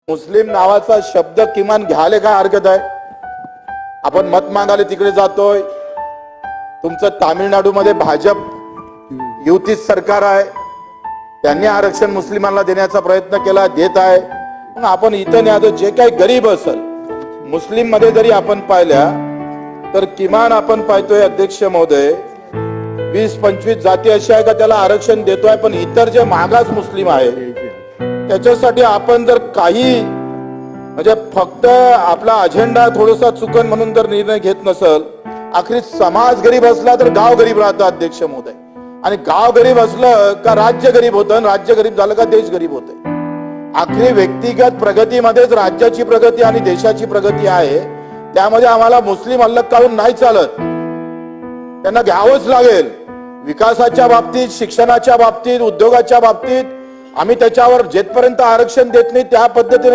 मुस्लिम नावाचा शब्द किमान घ्यायला काय हरकत आहे? आपण मत मागायला तिकडे जातोय. तुमचं तामिळनाडूमध्ये भाजप युती सरकार आहे, त्यांनी आरक्षण मुस्लिमांना देण्याचा प्रयत्न केला, देत आहे. मग आपण इथं नाही, जे काही गरीब असेल मुस्लिम मध्ये जरी आपण पाहिल्या तर किमान आपण पाहतोय अध्यक्ष महोदय 20-25 जाती अशा आहे का त्याला आरक्षण देतोय. पण इतर जे मागास मुस्लिम आहे त्याच्यासाठी आपण जर काही म्हणजे फक्त आपला अजेंडा थोडासा चुकन म्हणून जर निर्णय घेत नसल, आखरी समाज गरीब असला तर गाव गरीब राहतं अध्यक्ष महोदय. आणि गाव गरीब असलं का राज्य गरीब होतं, राज्य गरीब झालं का देश गरीब होतंय. आखरी व्यक्तिगत प्रगतीमध्येच राज्याची प्रगती आणि देशाची प्रगती आहे. त्यामध्ये आम्हाला मुस्लिम अलग काढून नाही चालत, त्यांना घ्यावंच लागेल. विकासाच्या बाबतीत, शिक्षणाच्या बाबतीत, उद्योगाच्या बाबतीत आम्ही त्याच्यावर जेथपर्यंत आरक्षण देत नाही त्या पद्धतीने